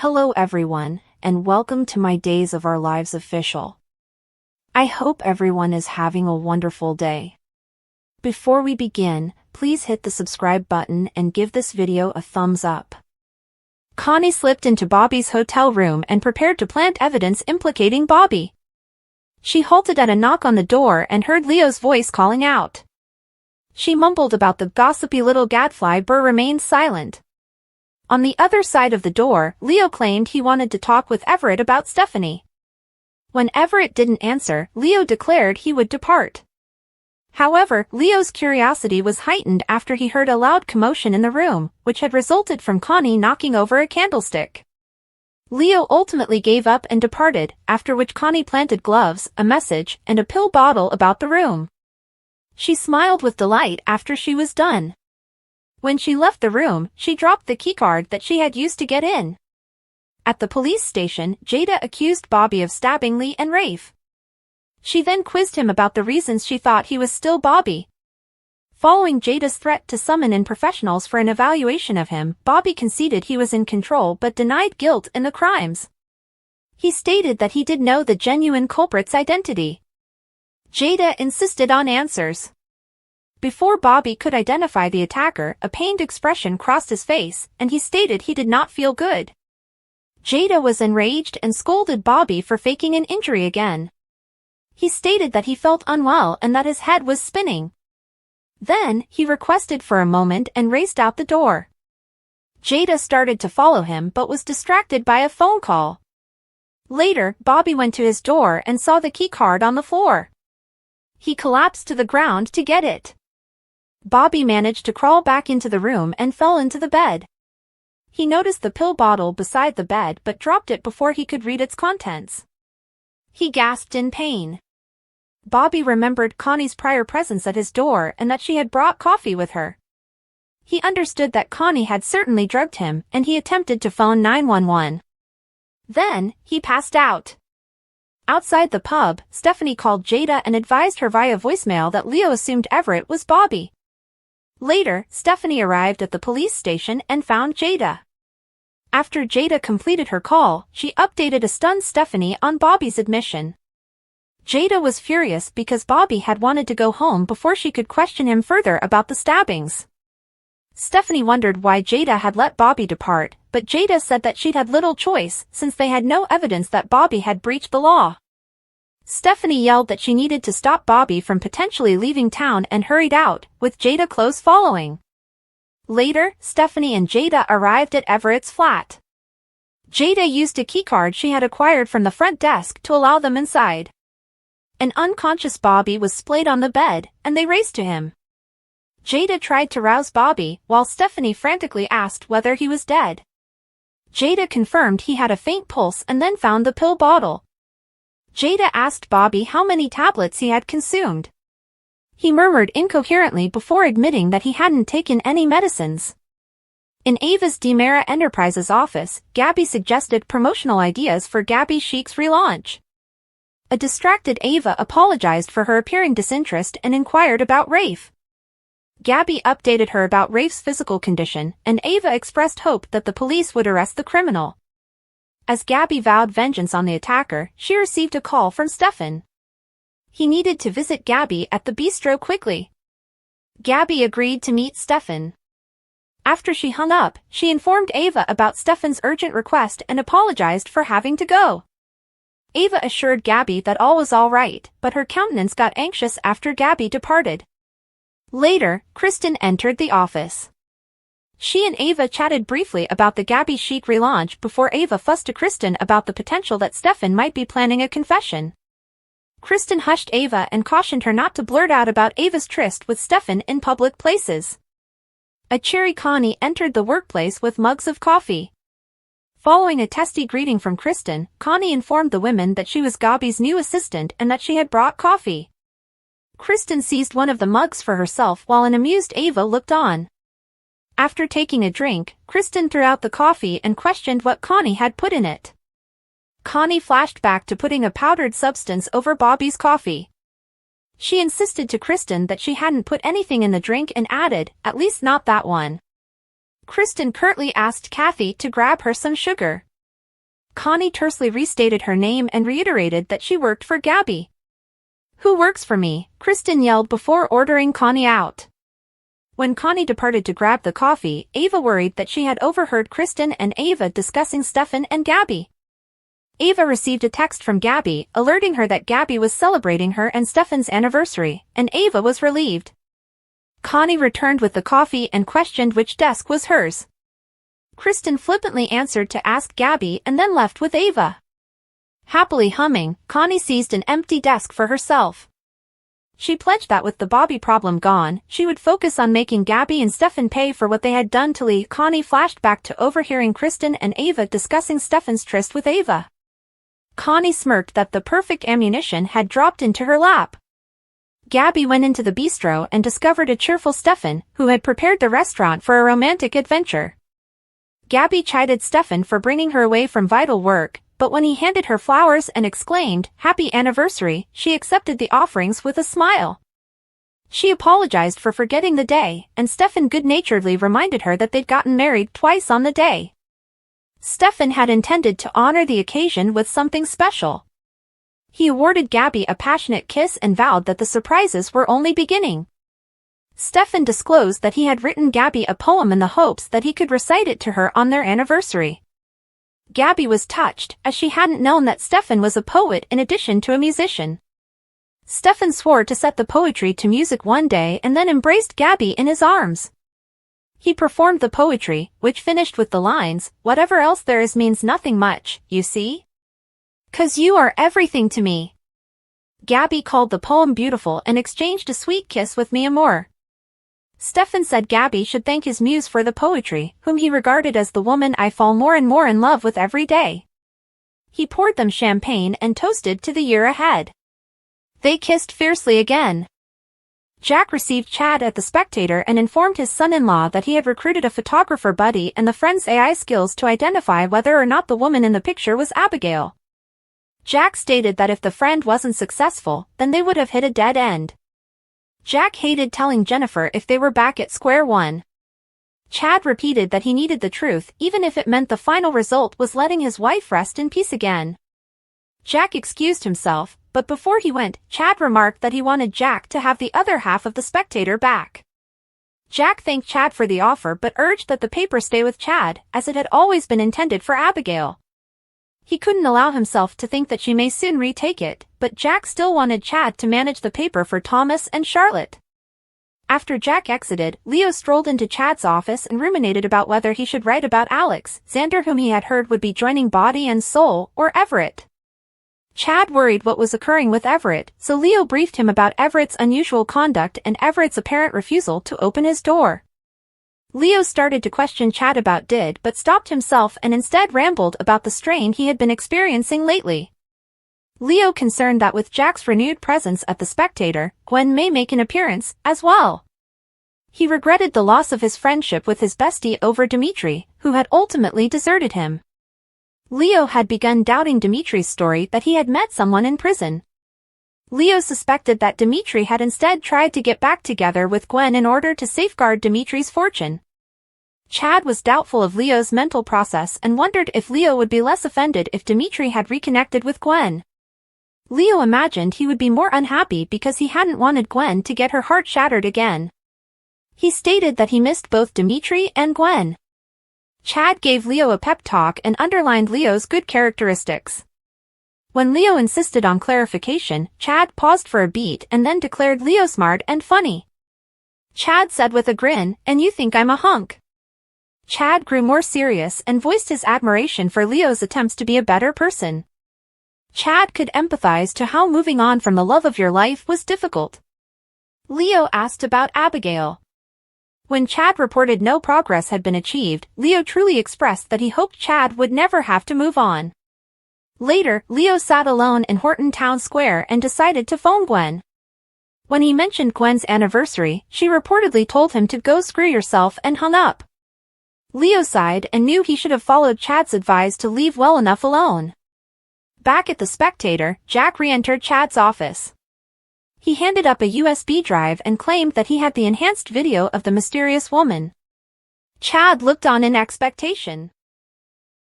Hello everyone, and welcome to my Days of Our Lives official. I hope everyone is having a wonderful day. Before we begin, please hit the subscribe button and give this video a thumbs up. Connie slipped into Bobby's hotel room and prepared to plant evidence implicating Bobby. She halted at a knock on the door and heard Leo's voice calling out. She mumbled about the gossipy little gadfly but remained silent. On the other side of the door, Leo claimed he wanted to talk with Everett about Stephanie. When Everett didn't answer, Leo declared he would depart. However, Leo's curiosity was heightened after he heard a loud commotion in the room, which had resulted from Connie knocking over a candlestick. Leo ultimately gave up and departed, after which Connie planted gloves, a message, and a pill bottle about the room. She smiled with delight after she was done. When she left the room, she dropped the keycard that she had used to get in. At the police station, Jada accused Bobby of stabbing Lee and Rafe. She then quizzed him about the reasons she thought he was still Bobby. Following Jada's threat to summon in professionals for an evaluation of him, Bobby conceded he was in control but denied guilt in the crimes. He stated that he did know the genuine culprit's identity. Jada insisted on answers. Before Bobby could identify the attacker, a pained expression crossed his face, and he stated he did not feel good. Jada was enraged and scolded Bobby for faking an injury again. He stated that he felt unwell and that his head was spinning. Then, he requested for a moment and raced out the door. Jada started to follow him but was distracted by a phone call. Later, Bobby went to his door and saw the keycard on the floor. He collapsed to the ground to get it. Bobby managed to crawl back into the room and fell into the bed. He noticed the pill bottle beside the bed but dropped it before he could read its contents. He gasped in pain. Bobby remembered Connie's prior presence at his door and that she had brought coffee with her. He understood that Connie had certainly drugged him, and he attempted to phone 911. Then, he passed out. Outside the pub, Stephanie called Jada and advised her via voicemail that Leo assumed Everett was Bobby. Later, Stephanie arrived at the police station and found Jada. After Jada completed her call, she updated a stunned Stephanie on Bobby's admission. Jada was furious because Bobby had wanted to go home before she could question him further about the stabbings. Stephanie wondered why Jada had let Bobby depart, but Jada said that she'd had little choice since they had no evidence that Bobby had breached the law. Stephanie yelled that she needed to stop Bobby from potentially leaving town and hurried out, with Jada close following. Later, Stephanie and Jada arrived at Everett's flat. Jada used a keycard she had acquired from the front desk to allow them inside. An unconscious Bobby was splayed on the bed, and they raced to him. Jada tried to rouse Bobby, while Stephanie frantically asked whether he was dead. Jada confirmed he had a faint pulse and then found the pill bottle. Jada asked Bobby how many tablets he had consumed. He murmured incoherently before admitting that he hadn't taken any medicines. In Ava's DiMera Enterprises office, Gabby suggested promotional ideas for Gabby Chic's relaunch. A distracted Ava apologized for her appearing disinterest and inquired about Rafe. Gabby updated her about Rafe's physical condition, and Ava expressed hope that the police would arrest the criminal. As Gabby vowed vengeance on the attacker, she received a call from Stefan. He needed to visit Gabby at the bistro quickly. Gabby agreed to meet Stefan. After she hung up, she informed Ava about Stefan's urgent request and apologized for having to go. Ava assured Gabby that all was all right, but her countenance got anxious after Gabby departed. Later, Kristen entered the office. She and Ava chatted briefly about the Gabby Chic relaunch before Ava fussed to Kristen about the potential that Stefan might be planning a confession. Kristen hushed Ava and cautioned her not to blurt out about Ava's tryst with Stefan in public places. A cheery Connie entered the workplace with mugs of coffee. Following a testy greeting from Kristen, Connie informed the women that she was Gabby's new assistant and that she had brought coffee. Kristen seized one of the mugs for herself while an amused Ava looked on. After taking a drink, Kristen threw out the coffee and questioned what Connie had put in it. Connie flashed back to putting a powdered substance over Bobby's coffee. She insisted to Kristen that she hadn't put anything in the drink and added, "At least not that one." Kristen curtly asked Kathy to grab her some sugar. Connie tersely restated her name and reiterated that she worked for Gabby. "Who works for me?" Kristen yelled before ordering Connie out. When Connie departed to grab the coffee, Ava worried that she had overheard Kristen and Ava discussing Stefan and Gabby. Ava received a text from Gabby, alerting her that Gabby was celebrating her and Stefan's anniversary, and Ava was relieved. Connie returned with the coffee and questioned which desk was hers. Kristen flippantly answered to ask Gabby and then left with Ava. Happily humming, Connie seized an empty desk for herself. She pledged that with the Bobby problem gone, she would focus on making Gabby and Stefan pay for what they had done to Lee. Connie flashed back to overhearing Kristen and Ava discussing Stefan's tryst with Ava. Connie smirked that the perfect ammunition had dropped into her lap. Gabby went into the bistro and discovered a cheerful Stefan, who had prepared the restaurant for a romantic adventure. Gabby chided Stefan for bringing her away from vital work, but when he handed her flowers and exclaimed, "Happy anniversary," she accepted the offerings with a smile. She apologized for forgetting the day, and Stefan good-naturedly reminded her that they'd gotten married twice on the day. Stefan had intended to honor the occasion with something special. He awarded Gabby a passionate kiss and vowed that the surprises were only beginning. Stefan disclosed that he had written Gabby a poem in the hopes that he could recite it to her on their anniversary. Gabby was touched, as she hadn't known that Stefan was a poet in addition to a musician. Stefan swore to set the poetry to music one day and then embraced Gabby in his arms. He performed the poetry, which finished with the lines, "Whatever else there is means nothing much, you see? 'Cause you are everything to me." Gabby called the poem beautiful and exchanged a sweet kiss with mi amor. Stefan said Gabby should thank his muse for the poetry, whom he regarded as the woman I fall more and more in love with every day. He poured them champagne and toasted to the year ahead. They kissed fiercely again. Jack received Chad at the Spectator and informed his son-in-law that he had recruited a photographer buddy and the friend's AI skills to identify whether or not the woman in the picture was Abigail. Jack stated that if the friend wasn't successful, then they would have hit a dead end. Jack hated telling Jennifer if they were back at square one. Chad repeated that he needed the truth even if it meant the final result was letting his wife rest in peace again. Jack excused himself, but before he went, Chad remarked that he wanted Jack to have the other half of the Spectator back. Jack thanked Chad for the offer but urged that the paper stay with Chad, as it had always been intended for Abigail. He couldn't allow himself to think that she may soon retake it, but Jack still wanted Chad to manage the paper for Thomas and Charlotte. After Jack exited, Leo strolled into Chad's office and ruminated about whether he should write about Alex, Xander whom he had heard would be joining Body and Soul, or Everett. Chad worried what was occurring with Everett, so Leo briefed him about Everett's unusual conduct and Everett's apparent refusal to open his door. Leo started to question Chad about Did but stopped himself and instead rambled about the strain he had been experiencing lately. Leo concerned that with Jack's renewed presence at the Spectator, Gwen may make an appearance, as well. He regretted the loss of his friendship with his bestie over Dimitri, who had ultimately deserted him. Leo had begun doubting Dimitri's story that he had met someone in prison. Leo suspected that Dimitri had instead tried to get back together with Gwen in order to safeguard Dimitri's fortune. Chad was doubtful of Leo's mental process and wondered if Leo would be less offended if Dimitri had reconnected with Gwen. Leo imagined he would be more unhappy because he hadn't wanted Gwen to get her heart shattered again. He stated that he missed both Dimitri and Gwen. Chad gave Leo a pep talk and underlined Leo's good characteristics. When Leo insisted on clarification, Chad paused for a beat and then declared Leo smart and funny. Chad said with a grin, "And you think I'm a hunk?" Chad grew more serious and voiced his admiration for Leo's attempts to be a better person. Chad could empathize to how moving on from the love of your life was difficult. Leo asked about Abigail. When Chad reported no progress had been achieved, Leo truly expressed that he hoped Chad would never have to move on. Later, Leo sat alone in Horton Town Square and decided to phone Gwen. When he mentioned Gwen's anniversary, she reportedly told him to go screw yourself and hung up. Leo sighed and knew he should have followed Chad's advice to leave well enough alone. Back at the Spectator, Jack re-entered Chad's office. He handed up a USB drive and claimed that he had the enhanced video of the mysterious woman. Chad looked on in expectation.